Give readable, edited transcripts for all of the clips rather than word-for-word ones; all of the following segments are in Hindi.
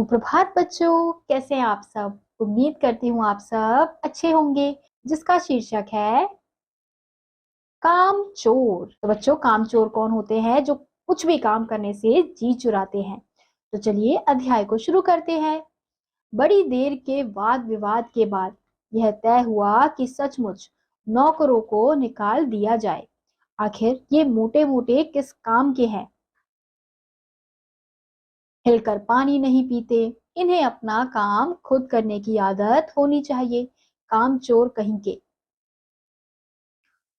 सुप्रभात बच्चों, कैसे हैं आप सब। उम्मीद करती हूँ आप सब अच्छे होंगे। जिसका शीर्षक है काम चोर। तो बच्चों, काम चोर कौन होते हैं जो कुछ भी काम करने से जी चुराते हैं। तो चलिए अध्याय को शुरू करते हैं। बड़ी देर के वाद विवाद के बाद यह तय हुआ कि सचमुच नौकरों को निकाल दिया जाए। आखिर ये मोटे मोटे किस काम के हैं। हिलकर पानी नहीं पीते। इन्हें अपना काम खुद करने की आदत होनी चाहिए। काम चोर कहीं के।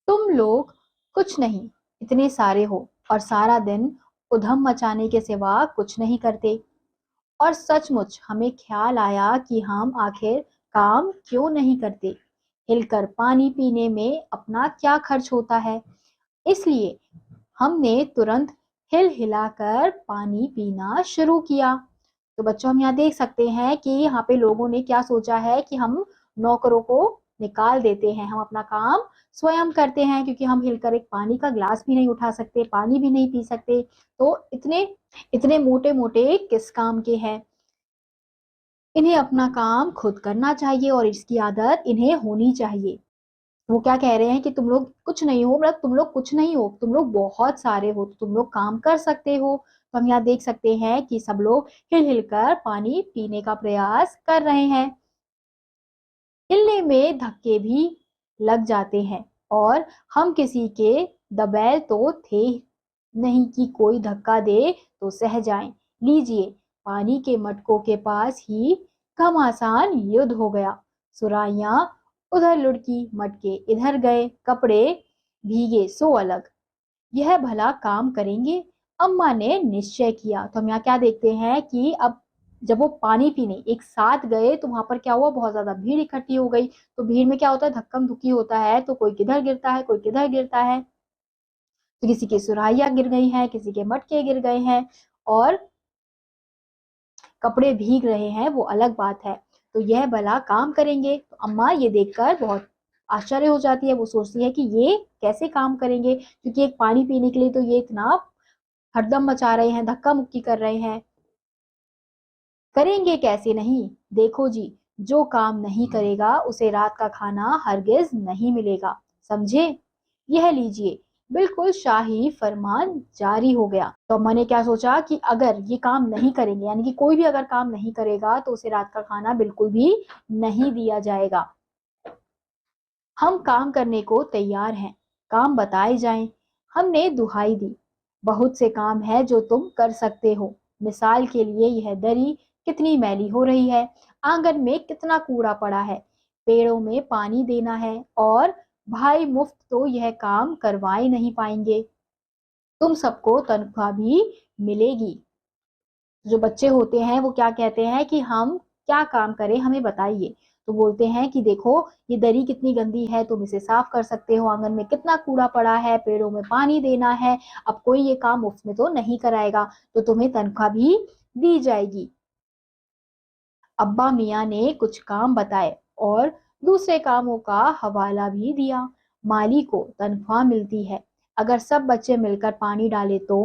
तुम लोग कुछ नहीं, इतने सारे हो और सारा दिन उधम मचाने के सिवा कुछ नहीं करते। और सचमुच हमें ख्याल आया कि हम आखिर काम क्यों नहीं करते। हिलकर पानी पीने में अपना क्या खर्च होता है, इसलिए हमने तुरंत हिल हिलाकर पानी पीना शुरू किया। तो बच्चों, हम यहाँ देख सकते हैं कि यहाँ पे लोगों ने क्या सोचा है कि हम नौकरों को निकाल देते हैं, हम अपना काम स्वयं करते हैं, क्योंकि हम हिलकर एक पानी का ग्लास भी नहीं उठा सकते, पानी भी नहीं पी सकते। तो इतने इतने मोटे मोटे किस काम के हैं। इन्हें अपना काम खुद करना चाहिए और इसकी आदत इन्हें होनी चाहिए। वो क्या कह रहे हैं कि तुम लोग कुछ नहीं हो, मतलब तुम लोग कुछ नहीं हो, तुम लोग बहुत सारे हो, तो तुम लोग काम कर सकते हो। तो हम यहाँ देख सकते हैं कि सब लोग हिल हिलकर पानी पीने का प्रयास कर रहे हैं। हिलने में धक्के भी लग जाते हैं और हम किसी के दबैल तो थे नहीं कि कोई धक्का दे तो सह जाएं। लीजिए, पानी के मटकों के पास ही घमासान युद्ध हो गया। सुराहियां उधर लुढ़की, मटके इधर गए, कपड़े भीगे सो अलग। यह भला काम करेंगे, अम्मा ने निश्चय किया। तो हम यहाँ क्या देखते हैं कि अब जब वो पानी पीने एक साथ गए तो वहां पर क्या हुआ, बहुत ज्यादा भीड़ इकट्ठी हो गई। तो भीड़ में क्या होता है, धक्कम धुक्की होता है, तो कोई किधर गिरता है, कोई किधर गिरता है। तो किसी की सुराहियां गिर गई हैं, किसी के मटके गिर गए हैं और कपड़े भीग रहे हैं, वो अलग बात है। तो यह भला काम करेंगे। तो अम्मा ये देखकर बहुत आश्चर्य हो जाती है। वो सोचती है कि ये कैसे काम करेंगे, क्योंकि एक पानी पीने के लिए तो ये इतना हरदम मचा रहे हैं, धक्का मुक्की कर रहे हैं। करेंगे कैसे नहीं। देखो जी, जो काम नहीं करेगा उसे रात का खाना हरगिज नहीं मिलेगा, समझे। यह लीजिए, बिल्कुल शाही फरमान जारी हो गया। तो अम्मा ने क्या सोचा कि अगर ये काम नहीं करेंगे, यानी कि कोई भी अगर काम नहीं करेगा तो उसे रात का खाना बिल्कुल भी नहीं दिया जाएगा। हम काम करने को तैयार हैं, काम बताए जाएं। हमने दुहाई दी, बहुत से काम है जो तुम कर सकते हो। मिसाल के लिए, यह दरी कितनी मैली हो रही है, आंगन में कितना कूड़ा पड़ा है, पेड़ों में पानी देना है, और भाई मुफ्त तो यह काम करवा ही नहीं पाएंगे। तुम सबको तनख्वाह भी मिलेगी। जो बच्चे होते हैं वो क्या कहते हैं कि हम क्या काम करें, हमें बताइए। तो बोलते हैं कि देखो, ये दरी कितनी गंदी है, तुम इसे साफ कर सकते हो, आंगन में कितना कूड़ा पड़ा है, पेड़ों में पानी देना है। अब कोई ये काम मुफ्त में तो नहीं कराएगा, तो तुम्हें तनख्वाह भी दी जाएगी। अब्बा मियाँ ने कुछ काम बताए और दूसरे कामों का हवाला भी दिया। माली को तनख्वाह मिलती है, अगर सब बच्चे मिलकर पानी डाले तो।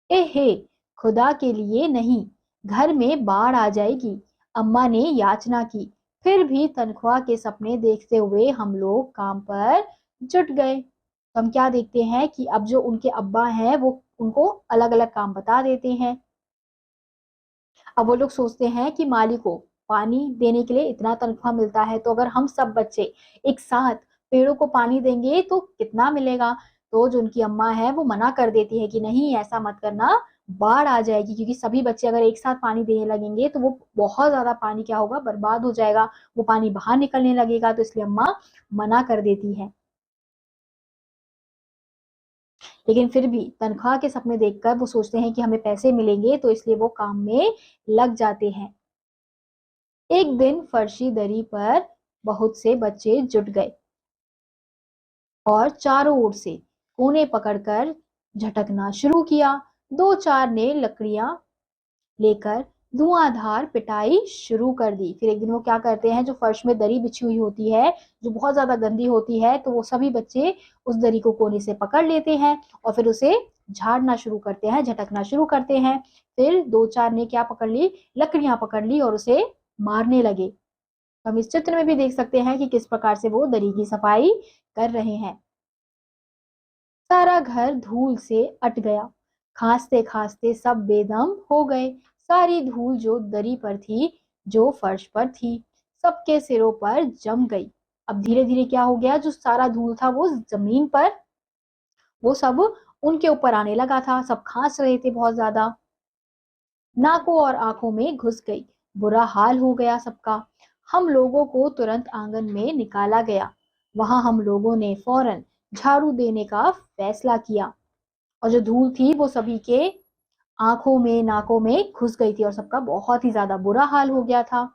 हे खुदा के लिए नहीं, घर में बाढ़ आ जाएगी। अम्मा ने याचना की। फिर भी तनख्वाह के सपने देखते हुए हम लोग काम पर जुट गए। तो हम क्या देखते हैं कि अब जो उनके अब्बा हैं वो उनको अलग अलग काम बता देते हैं। अब वो लोग सोचते हैं कि माली को पानी देने के लिए इतना तनख्वाह मिलता है, तो अगर हम सब बच्चे एक साथ पेड़ों को पानी देंगे तो कितना मिलेगा। तो जो उनकी अम्मा है वो मना कर देती है कि नहीं, ऐसा मत करना, बाढ़ आ जाएगी, क्योंकि सभी बच्चे अगर एक साथ पानी देने लगेंगे तो वो बहुत ज्यादा पानी क्या होगा, बर्बाद हो जाएगा, वो पानी बाहर निकलने लगेगा। तो इसलिए अम्मा मना कर देती है। लेकिन फिर भी तनख्वाह के सपने देखकर वो सोचते हैं कि हमें पैसे मिलेंगे, तो इसलिए वो काम में लग जाते हैं। एक दिन फर्शी दरी पर बहुत से बच्चे जुट गए और चारों ओर से कोने पकड़कर झटकना शुरू किया। दो चार ने लकड़ियां लेकर धुआंधार पिटाई शुरू कर दी। फिर एक दिन वो क्या करते हैं, जो फर्श में दरी बिछी हुई होती है, जो बहुत ज्यादा गंदी होती है, तो वो सभी बच्चे उस दरी को कोने से पकड़ लेते हैं और फिर उसे झाड़ना शुरू करते हैं, झटकना शुरू करते हैं। फिर दो चार ने क्या पकड़ ली, लकड़ियां पकड़ ली और उसे मारने लगे। हम इस चित्र में भी देख सकते हैं कि किस प्रकार से वो दरी की सफाई कर रहे हैं। सारा घर धूल से अट गया, खांसते खांसते सब बेदम हो गए। सारी धूल जो दरी पर थी, जो फर्श पर थी, सबके सिरों पर जम गई। अब धीरे धीरे क्या हो गया, जो सारा धूल था वो जमीन पर, वो सब उनके ऊपर आने लगा था। सब खांस रहे थे बहुत ज्यादा, नाकों और आंखों में घुस गई। बुरा हाल हो गया सबका। हम लोगों को तुरंत आंगन में निकाला गया। वहां हम लोगों ने फौरन झाड़ू देने का फैसला किया, और जो धूल थी वो सभी के आंखों में, नाकों में घुस गई थी और सबका बहुत ही ज्यादा बुरा हाल हो गया था।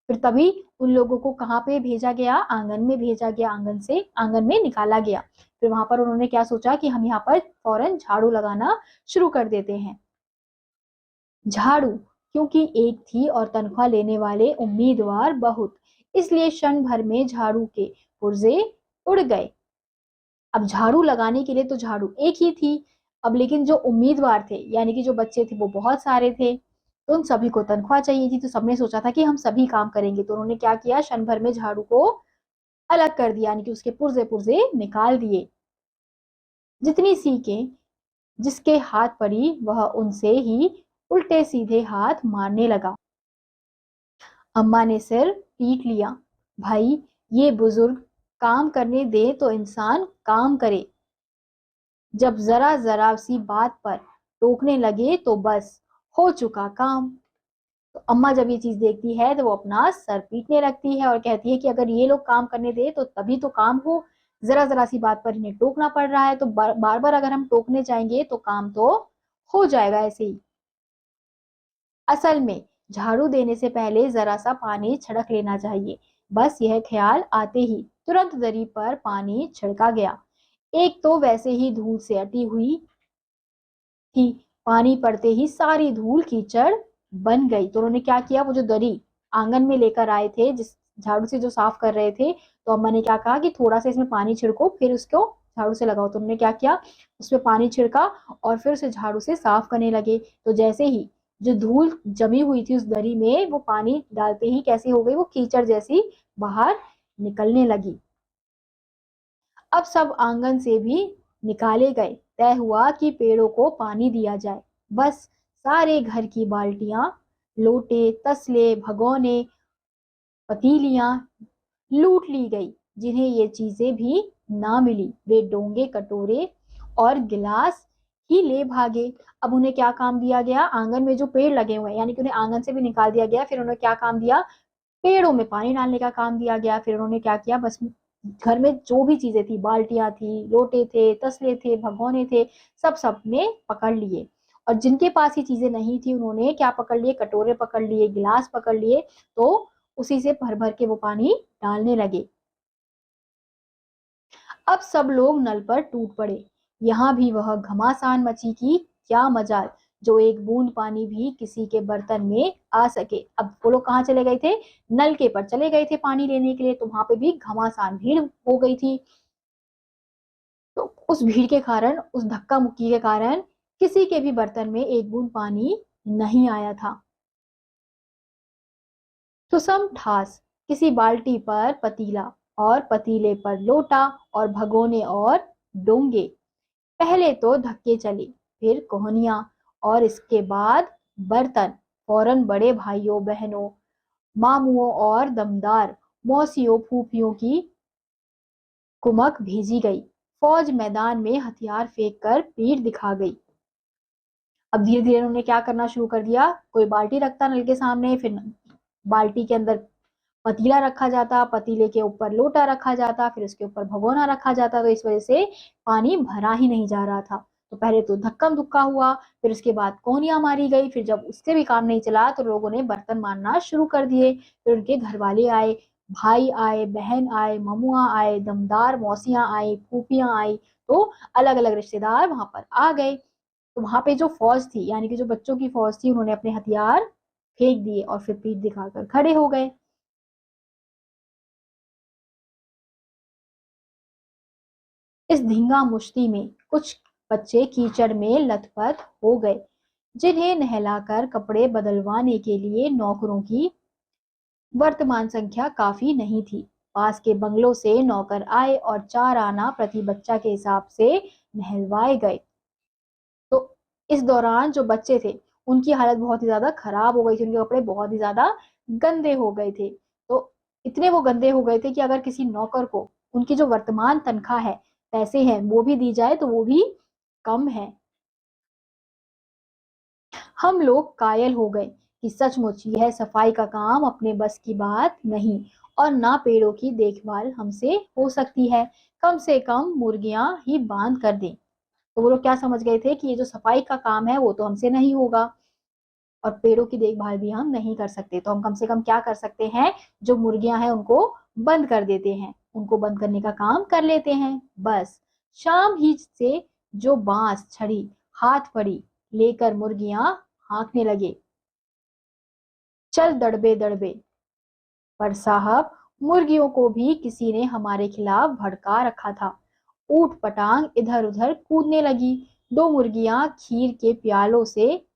फिर तभी उन लोगों को कहाँ पे भेजा गया, आंगन में भेजा गया, आंगन में निकाला गया। फिर वहां पर उन्होंने क्या सोचा कि हम यहाँ पर फौरन झाड़ू लगाना शुरू कर देते हैं। झाड़ू क्योंकि एक थी और तनख्वाह लेने वाले उम्मीदवार बहुत, इसलिए क्षण भर में झाड़ू के पुर्जे उड़ गए। अब झाड़ू लगाने के लिए तो झाड़ू एक ही थी, अब लेकिन जो उम्मीदवार थे यानी कि जो बच्चे थे वो बहुत सारे थे, तो उन सभी को तनख्वाह चाहिए थी। तो सबने सोचा था कि हम सभी काम करेंगे, तो उन्होंने क्या किया, क्षण भर में झाड़ू को अलग कर दिया, यानी कि उसके पुर्जे पुर्जे निकाल दिए। जितनी सीखें जिसके हाथ पड़ी वह उनसे ही उल्टे सीधे हाथ मारने लगा। अम्मा ने सिर पीट लिया। भाई, ये बुजुर्ग काम करने दे तो इंसान काम करे, जब जरा जरा सी बात पर टोकने लगे तो बस हो चुका काम। तो अम्मा जब ये चीज देखती है तो वो अपना सर पीटने लगती है और कहती है कि अगर ये लोग काम करने दे तो तभी तो काम हो, जरा जरा सी बात पर इन्हें टोकना पड़ रहा है, तो बार बार अगर हम टोकने जाएंगे तो काम तो हो जाएगा ऐसे ही। असल में झाड़ू देने से पहले जरा सा पानी छिड़क लेना चाहिए। बस यह ख्याल आते ही तुरंत दरी पर पानी छिड़का गया। एक तो वैसे ही धूल से अटी हुई थी, पानी पड़ते ही सारी धूल कीचड़ बन गई। तो उन्होंने क्या किया, वो जो दरी आंगन में लेकर आए थे, जिस झाड़ू से जो साफ कर रहे थे, तो अम्मा ने क्या कहा कि थोड़ा सा इसमें पानी छिड़को फिर उसको झाड़ू से लगाओ। तो उन्होंने क्या किया, उसमें पानी छिड़का और फिर उसे झाड़ू से साफ करने लगे। तो जैसे ही जो धूल जमी हुई थी उस दरी में, वो पानी डालते ही कैसी हो गई, वो कीचड़ जैसी बाहर निकलने लगी। अब सब आंगन से भी निकाले गए। तय हुआ कि पेड़ों को पानी दिया जाए। बस सारे घर की बाल्टियां, लोटे, तसले, भगोने, पतीलियां लूट ली गई। जिन्हें ये चीजें भी ना मिली वे डोंगे, कटोरे और गिलास ही ले भागे। अब उन्हें क्या काम दिया गया, आंगन में जो पेड़ लगे हुए हैं यानी कि उन्हें आंगन से भी निकाल दिया गया, फिर उन्हें क्या काम दिया, पेड़ों में पानी डालने का काम दिया गया। फिर उन्होंने क्या किया, बस घर में जो भी चीजें थी, बाल्टियां थी, लोटे थे, तसले थे, भगोने थे, सब सबने पकड़ लिए। और जिनके पास ये चीजें नहीं थी उन्होंने क्या पकड़ लिए, कटोरे पकड़ लिए, गिलास पकड़ लिए, तो उसी से भर भर के वो पानी डालने लगे। अब सब लोग नल पर टूट पड़े। यहाँ भी वह घमासान मची कि क्या मजाल, जो एक बूंद पानी भी किसी के बर्तन में आ सके। अब वो लोग कहाँ चले गए थे, नलके पर चले गए थे पानी लेने के लिए, तो वहां पे भी घमासान भीड़ हो गई थी। तो उस भीड़ के कारण, उस धक्का मुक्की के कारण किसी के भी बर्तन में एक बूंद पानी नहीं आया था। सुसम ठास, किसी बाल्टी पर पतीला और पतीले पर लोटा और भगोने और डोंगे। पहले तो धक्के चले, फिर कोहनियां और इसके बाद बर्तन। फौरन बड़े भाइयों बहनों, मामुओं और दमदार मौसियों फूफियों की कुमक भेजी गई। फौज मैदान में हथियार फेंक कर पीठ दिखा गई। अब धीरे धीरे उन्होंने क्या करना शुरू कर दिया, कोई बाल्टी रखता नल के सामने, फिर बाल्टी के अंदर पतीला रखा जाता, पतीले के ऊपर लोटा रखा जाता, फिर उसके ऊपर भगोना रखा जाता। तो इस वजह से पानी भरा ही नहीं जा रहा था। तो पहले तो धक्कम धुक्का हुआ, फिर उसके बाद कोहनियां मारी गई, फिर जब उससे भी काम नहीं चला तो लोगों ने बर्तन मारना शुरू कर दिए। फिर उनके घर वाले आए, भाई आए, बहन आए, ममुआ आए, दमदार मौसियां आई, फूफियां आई, तो अलग अलग रिश्तेदार वहां पर आ गए। तो वहां पे जो फौज थी यानी कि जो बच्चों की फौज थी, उन्होंने अपने हथियार फेंक दिए और फिर पीठ दिखाकर खड़े हो गए। इस धींगा मुश्ती में कुछ बच्चे कीचड़ में लथपथ हो गए, जिन्हें नहलाकर कपड़े बदलवाने के लिए नौकरों की वर्तमान संख्या काफी नहीं थी। पास के बंगलों से नौकर आए और 4 आना प्रति बच्चा के हिसाब से नहलवाए गए। तो इस दौरान जो बच्चे थे उनकी हालत बहुत ही ज्यादा खराब हो गई थी, उनके कपड़े बहुत ही ज्यादा गंदे हो गए थे। तो इतने वो गंदे हो गए थे कि अगर किसी नौकर को उनकी जो वर्तमान तनख्वाह है, पैसे हैं, वो भी दी जाए तो वो भी कम है। हम लोग कायल हो गए कि सचमुच यह सफाई का काम अपने बस की बात नहीं, और ना पेड़ों की देखभाल हमसे हो सकती है। कम से कम मुर्गियां ही बांध कर दें। तो वो लोग क्या समझ गए थे कि ये जो सफाई का काम है वो तो हमसे नहीं होगा, और पेड़ों की देखभाल भी हम नहीं कर सकते, तो हम कम से कम क्या कर सकते हैं, जो मुर्गियां हैं उनको बंद कर देते हैं, उनको बंद करने का काम कर लेते हैं बस। शाम ही से जो बांस छड़ी हाथ पड़ी लेकर मुर्गियां हाँकने लगे, चल दड़बे दड़बे। पर साहब, मुर्गियों को भी किसी ने हमारे खिलाफ भड़का रखा था। ऊट पटांग इधर उधर कूदने लगी। 2 मुर्गियां खीर के प्यालों से,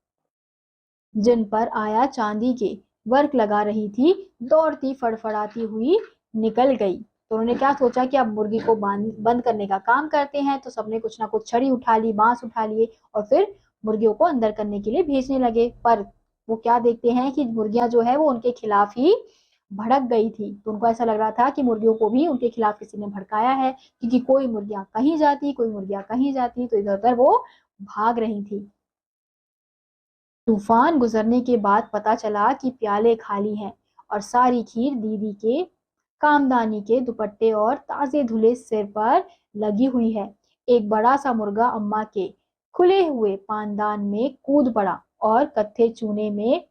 जिन पर आया चांदी के वर्क लगा रही थी, दौड़ती फड़फड़ाती हुई निकल गई। तो उन्होंने क्या सोचा कि अब मुर्गी को बंद करने का काम करते हैं, तो सबने कुछ ना कुछ छड़ी उठा ली, बांस उठा लिए और फिर मुर्गियों को अंदर करने के लिए भेजने लगे। पर वो क्या देखते हैं कि मुर्गियां जो है वो उनके खिलाफ ही भड़क गई थी। तो उनको ऐसा लग रहा था कि मुर्गियों को भी उनके खिलाफ किसी ने भड़काया है, क्योंकि कोई मुर्गियां कहीं जाती, कोई मुर्गियां कहीं जाती, तो इधर उधर वो भाग रही थी। तूफान गुजरने के बाद पता चला कि प्याले खाली हैं और सारी खीर दीदी के कामदानी के दुपट्टे और ताजे धुले सिर पर लगी हुई है। एक बड़ा सा मुर्गा अम्मा के खुले हुए पानदान में कूद पड़ा और कत्थे चूने में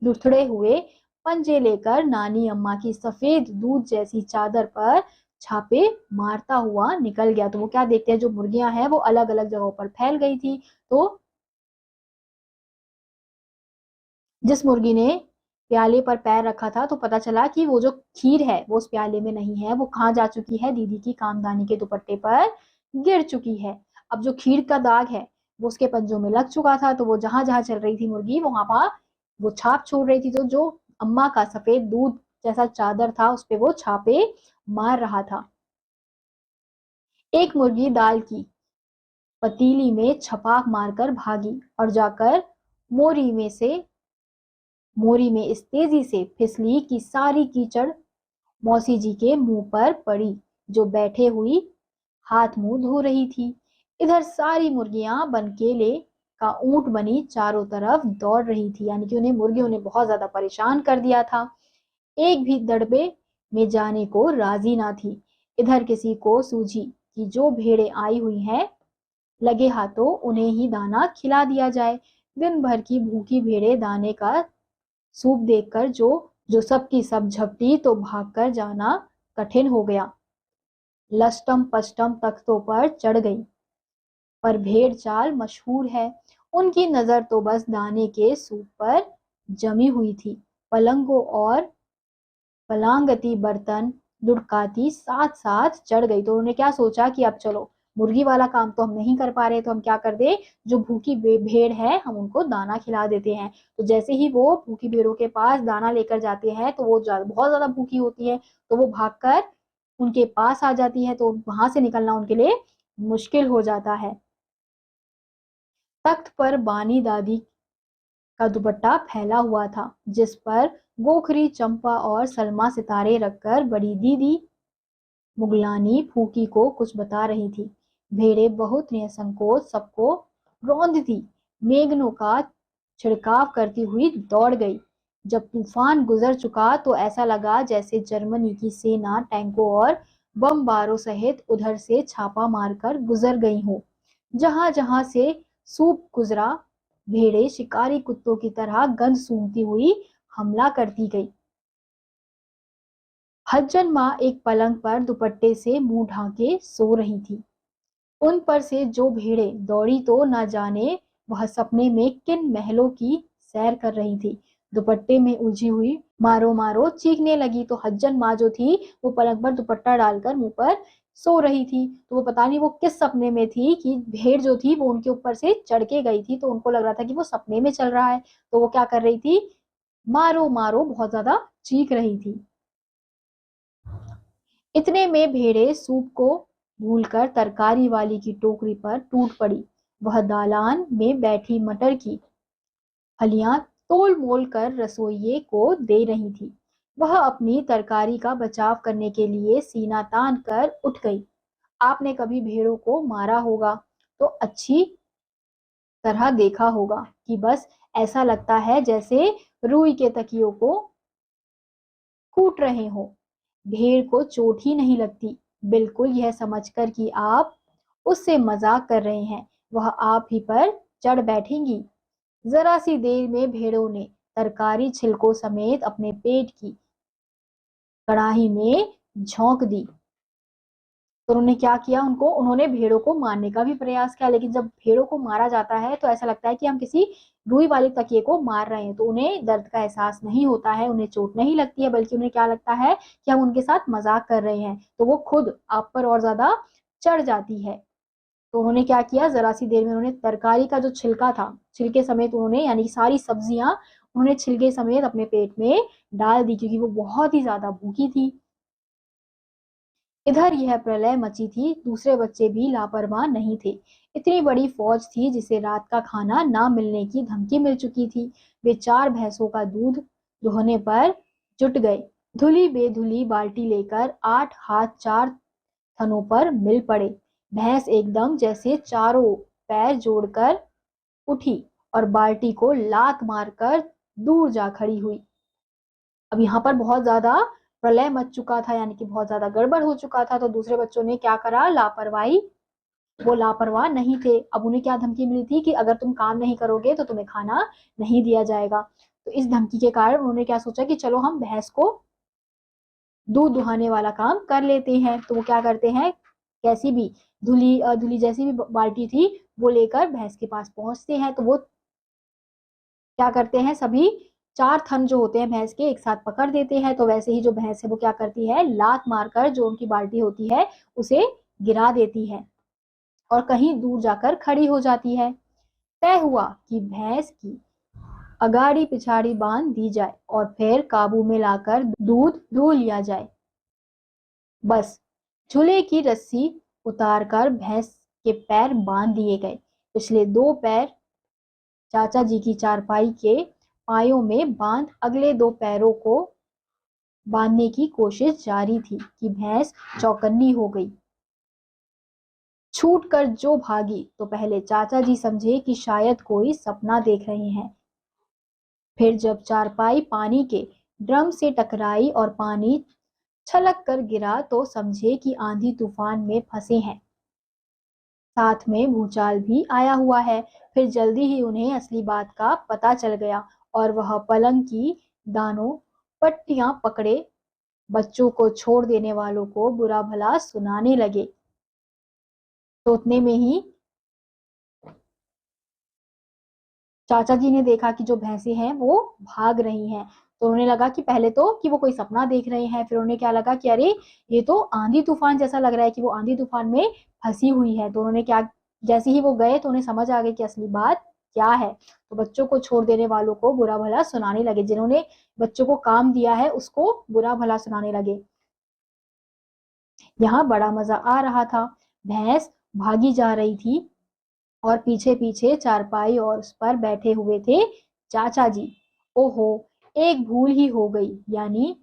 लुथड़े हुए पंजे लेकर नानी अम्मा की सफेद दूध जैसी चादर पर छापे मारता हुआ निकल गया। तो वो क्या देखते हैं, जो मुर्गियां हैं वो अलग अलग जगहों पर फैल गई थी। तो जिस मुर्गी ने प्याले पर पैर रखा था तो पता चला कि वो जो खीर है वो उस प्याले में नहीं है, वो कहाँ जा चुकी है, दीदी की कामदानी के दुपट्टे पर गिर चुकी है। अब जो खीर का दाग है वो उसके पंजों में लग चुका था, तो वो जहां जहां चल रही थी मुर्गी वहां पर वो छाप छोड़ रही थी। तो जो अम्मा का सफेद दूध जैसा चादर था उस पे वो छापे मार रहा था। एक मुर्गी दाल की पतीली में छपाक मारकर भागी और जाकर मोरी में से मोरी में इस तेजी से फिसली कि सारी कीचड़ मौसी जी के मुंह पर पड़ी, जो बैठे हुई हाथ मुंह धो रही थी। इधर सारी मुर्गियां बनकेले का ऊंट बनी चारों तरफ दौड़ रही थी, यानी कि उन्हें मुर्गियों ने बहुत ज्यादा परेशान कर दिया था। एक भी दड़बे में जाने को राजी ना थी। इधर किसी को सूझी कि जो भेड़ें आई हुई हैं, लगे हाथों उन्हें ही दाना खिला दिया जाए। दिन भर की भूखी भेड़ें दाने का सूप देखकर जो जो सब की सब झपटी तो भागकर जाना कठिन हो गया। लष्टम पष्टम तख्तों पर चढ़ गई, पर भेड़ चाल मशहूर है। उनकी नजर तो बस दाने के सूप पर जमी हुई थी। पलंगों और पलांगती बर्तन लुढ़काती साथ साथ चढ़ गई। तो उन्होंने क्या सोचा कि अब चलो, मुर्गी वाला काम तो हम नहीं कर पा रहे, तो हम क्या कर दे, जो भूखी भेड़ है हम उनको दाना खिला देते हैं। तो जैसे ही वो भूखी भेड़ों के पास दाना लेकर जाते हैं तो वो बहुत ज्यादा भूखी होती है, तो वो भागकर उनके पास आ जाती है, तो वहां से निकलना उनके लिए मुश्किल हो जाता है। तख्त पर बानी दादी का दुपट्टा फैला हुआ था, जिस पर गोखरी, चंपा और सलमा सितारे रखकर बड़ी दीदी मुगलानी फूकी को कुछ बता रही थी। भेड़े बहुत निसंकोच सबको रौंदती मेघनों का छिड़काव करती हुई दौड़ गई। जब तूफान गुजर चुका तो ऐसा लगा जैसे जर्मनी की सेना टैंकों और बमबारों सहित उधर से छापा मारकर गुजर गई हो। जहां जहां से सूप गुजरा, भेड़ें शिकारी कुत्तों की तरह गंध सूंघती हुई हमला करती गई। हज्जन माँ एक पलंग पर दुपट्टे से मुंह ढांके सो रही थी। उन पर से जो भेड़ें दौड़ी तो न जाने वह सपने में किन महलों की सैर कर रही थी। दुपट्टे में उलझी हुई मारो मारो चीखने लगी। तो हज्जन माँ जो थी वो पलंग पर दुपट्टा डालकर मुंह पर सो रही थी। तो वो पता नहीं वो किस सपने में थी कि भेड़ जो थी वो उनके ऊपर से चढ़ के गई थी, तो उनको लग रहा था कि वो सपने में चल रहा है। तो वो क्या कर रही थी, मारो मारो बहुत ज्यादा चीख रही थी। इतने में भेड़े सूप को भूलकर तरकारी वाली की टोकरी पर टूट पड़ी। वह दालान में बैठी मटर की फलियां तोल मोल कर रसोइये को दे रही थी। वह अपनी तरकारी का बचाव करने के लिए सीना तान कर उठ गई। आपने कभी भेड़ों को मारा होगा तो अच्छी तरह देखा होगा कि बस ऐसा लगता है जैसे रुई के तकियों को कूट रहे हो। भेड़ को चोट ही नहीं लगती। बिल्कुल यह समझकर कि आप उससे मजाक कर रहे हैं, वह आप ही पर चढ़ बैठेंगी। जरा सी देर में भेड़ों ने तरकारी छिलकों समेत अपने पेट की कड़ाही में झोंक दी। तो उन्होंने क्या किया, उन्होंने भेड़ों को मारने का भी प्रयास किया, लेकिन जब भेड़ों को मारा जाता है तो ऐसा लगता है कि हम किसी रुई वाले तकिए को मार रहे हैं। तो उन्हें दर्द का एहसास नहीं होता है, उन्हें चोट नहीं लगती है, बल्कि उन्हें क्या लगता है कि हम उनके साथ मजाक कर रहे हैं। तो वो खुद आप पर और ज्यादा चढ़ जाती है। तो उन्होंने क्या किया, जरा सी देर में उन्होंने तरकारी का जो छिलका था, छिलके समेत उन्होंने, यानी सारी सब्जियां उन्होंने छिलके समेत अपने पेट में डाल दी, क्योंकि वो बहुत ही ज्यादा भूखी थी। इधर यह प्रलय मची थी, दूसरे बच्चे भी लापरवाह नहीं थे। इतनी बड़ी फौज थी जिसे रात का खाना ना मिलने की धमकी मिल चुकी थी। वे 4 भैंसों का दूध दोहने पर जुट गए। धुली बेधुली बाल्टी लेकर 8 हाथ 4 थनों पर मिल पड़े। भैंस एकदम जैसे चारों पैर जोड़कर उठी और बाल्टी को लात मारकर दूर जा खड़ी हुई। अब यहाँ पर बहुत ज्यादा प्रलय मच चुका था, यानी कि बहुत ज्यादा गड़बड़ हो चुका था। तो दूसरे बच्चों ने क्या करा, लापरवाही, वो लापरवाह नहीं थे। अब उन्हें क्या धमकी मिली थी कि अगर तुम काम नहीं करोगे तो तुम्हें खाना नहीं दिया जाएगा। तो इस धमकी के कारण उन्होंने क्या सोचा कि चलो हम भैंस को दूध दुहाने वाला काम कर लेते हैं। तो वो क्या करते हैं, कैसी भी धुली धुली जैसी भी बाल्टी थी वो लेकर भैंस के पास पहुंचते हैं। तो वो क्या करते हैं, सभी 4 थन जो होते हैं भैंस के एक साथ पकड़ देते हैं। तो वैसे ही जो भैंस है वो क्या करती है, लात मारकर जो उनकी बाल्टी होती है उसे गिरा देती है और कहीं दूर जाकर खड़ी हो जाती है। तय हुआ कि भैंस की अगाड़ी पिछाड़ी बांध दी जाए और फिर काबू में लाकर दूध धो लिया जाए। बस झूले की रस्सी उतारकर भैंस के पैर बांध दिए गए। पिछले 2 पैर चाचा जी की चारपाई के पायों में बांध अगले 2 पैरों को बांधने की कोशिश जारी थी कि भैंस चौकन्नी हो गई। छूट कर जो भागी तो पहले चाचा जी समझे कि शायद कोई सपना देख रहे हैं। फिर जब चारपाई पानी के ड्रम से टकराई और पानी छलक कर गिरा तो समझे कि आंधी तूफान में फंसे हैं, साथ में भूचाल भी आया हुआ है। फिर जल्दी ही उन्हें असली बात का पता चल गया और वह पलंग की दानों पट्टियां पकड़े बच्चों को छोड़ देने वालों को बुरा भला सुनाने लगे। तो उतने में ही चाचा जी ने देखा कि जो भैंसे हैं वो भाग रही हैं। तो उन्हें लगा कि पहले तो कि वो कोई सपना देख रहे हैं, फिर उन्हें क्या लगा कि अरे ये तो आंधी तूफान जैसा लग रहा है, कि वो आंधी तूफान में फंसी हुई है। तो उन्होंने क्या, जैसे ही वो गए तो उन्हें समझ आ गई कि असली बात क्या है। तो बच्चों को छोड़ देने वालों को बुरा भला सुनाने लगे, जिन्होंने बच्चों को काम दिया है उसको बुरा भला सुनाने लगे। यहाँ बड़ा मजा आ रहा था। भैंस भागी जा रही थी और पीछे पीछे चारपाई और उस पर बैठे हुए थे चाचा जी। ओहो, एक भूल ही हो गई, यानी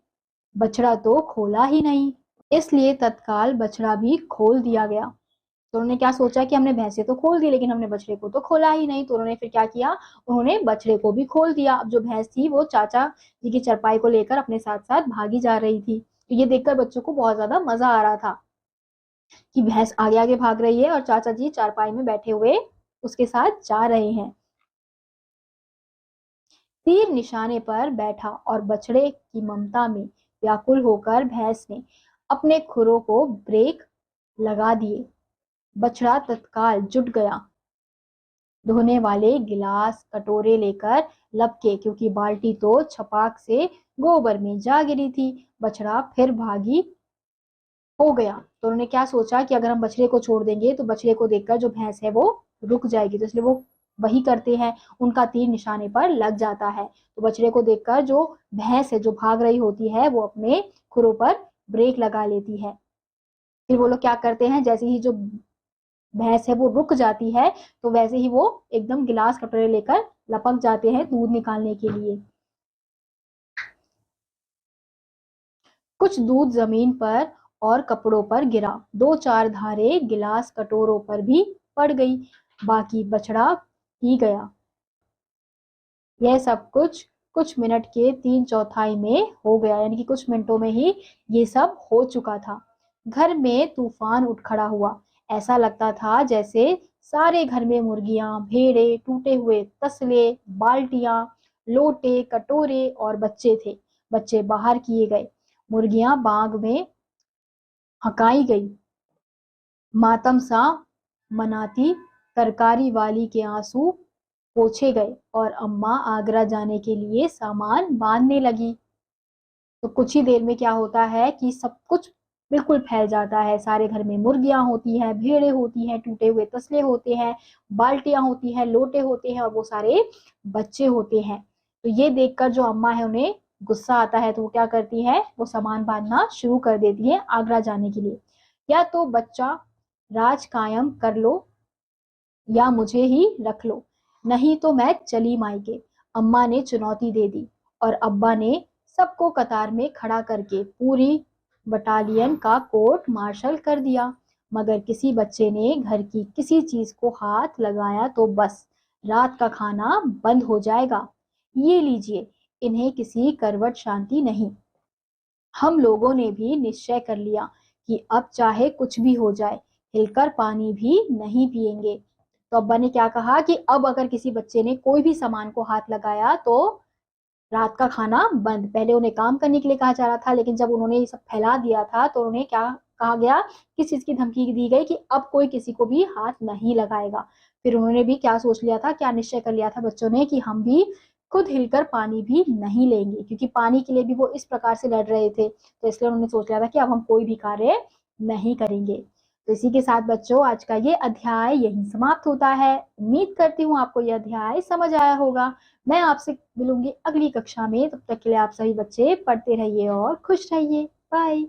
बछड़ा तो खोला ही नहीं। इसलिए तत्काल बछड़ा भी खोल दिया गया। तो उन्होंने क्या सोचा कि हमने भैंसे तो खोल दी लेकिन हमने बछड़े को तो खोला ही नहीं। तो उन्होंने फिर क्या किया, उन्होंने बछड़े को भी खोल दिया। अब जो भैंस थी वो चाचा जी की चरपाई को लेकर अपने साथ साथ भागी जा रही थी। तो ये देखकर बच्चों को बहुत ज्यादा मजा आ रहा था कि भैंस आगे आगे भाग रही है और चाचा जी चारपाई में बैठे हुए उसके साथ जा रहे हैं। तीर निशाने पर बैठा और बछड़े की ममता में व्याकुल होकर भैंस ने अपने खुरों को ब्रेक लगा दिए। बछड़ा तत्काल जुट गया। धोने वाले गिलास कटोरे लेकर लपके, क्योंकि बाल्टी तो छपाक से गोबर में जा गिरी थी। बछड़ा फिर भागी हो गया। तो उन्होंने क्या सोचा कि अगर हम बछड़े को छोड़ देंगे तो बछड़े को देखकर जो भैंस है वो रुक जाएगी, तो इसलिए वो वही करते हैं, उनका तीर निशाने पर लग जाता है। तो बछड़े को देखकर जो भैंस है जो भाग रही होती है वो अपने खुरों पर ब्रेक लगा लेती है। फिर वो लोग क्या करते हैं, जैसे ही जो भैंस है वो रुक जाती है तो वैसे ही वो एकदम गिलास कटोरे लेकर लपक जाते हैं दूध निकालने के लिए। कुछ दूध जमीन पर और कपड़ों पर गिरा, दो चार धारे गिलास कटोरों पर भी पड़ गई, बाकी बछड़ा पी गया। यह सब कुछ कुछ मिनट के 3/4 में हो गया, यानी कि कुछ मिनटों में ही ये सब हो चुका था। घर में तूफान उठ खड़ा हुआ। ऐसा लगता था जैसे सारे घर में मुर्गियां, भेड़े, टूटे हुए तसले, बाल्टियां, लोटे, कटोरे और बच्चे थे। बच्चे बाहर किए गए, मुर्गियां बाग में हकाई गई, मातम सा मनाती तरकारी वाली के आंसू पोछे गए और अम्मा आगरा जाने के लिए सामान बांधने लगी। तो कुछ ही देर में क्या होता है कि सब कुछ बिल्कुल फैल जाता है। सारे घर में मुर्गियां होती हैं, भेड़े होती हैं, टूटे हुए तसले होते हैं, बाल्टियां होती हैं, लोटे होते हैं और वो सारे बच्चे होते हैं। तो ये देखकर जो अम्मा है उन्हें गुस्सा आता है, तो वो क्या करती है, वो सामान बांधना शुरू कर देती है आगरा जाने के लिए। या तो बच्चा राज कायम कर लो या मुझे ही रख लो, नहीं तो मैं चली मायके। अम्मा ने चुनौती दे दी और अब्बा ने सबको कतार में खड़ा करके पूरी बटालियन का कोर्ट मार्शल कर दिया। मगर किसी बच्चे ने घर की किसी चीज को हाथ लगाया तो बस रात का खाना बंद हो जाएगा। ये लीजिए, इन्हें किसी करवट शांति नहीं। हम लोगों ने भी निश्चय कर लिया कि अब चाहे कुछ भी हो जाए, हिलकर पानी भी नहीं पिएंगे। तो अब्बा ने क्या कहा कि अब अगर किसी बच्चे ने कोई भी सामान को हाथ लगाया तो रात का खाना बंद। पहले उन्हें काम करने के लिए कहा जा रहा था, लेकिन जब उन्होंने ये सब फैला दिया था तो उन्हें क्या कहा गया, किस चीज की धमकी दी गई कि अब कोई किसी को भी हाथ नहीं लगाएगा। फिर उन्होंने भी क्या सोच लिया था, क्या निश्चय कर लिया था बच्चों ने कि हम भी खुद हिलकर पानी भी नहीं लेंगे, क्योंकि पानी के लिए भी वो इस प्रकार से लड़ रहे थे। तो इसलिए उन्होंने सोच लिया था कि अब हम कोई भी कार्य नहीं करेंगे। तो इसी के साथ बच्चों आज का ये अध्याय यहीं समाप्त होता है। उम्मीद करती हूँ आपको यह अध्याय समझ आया होगा। मैं आपसे मिलूंगी अगली कक्षा में, तब तक के लिए आप सभी बच्चे पढ़ते रहिए और खुश रहिए। बाय।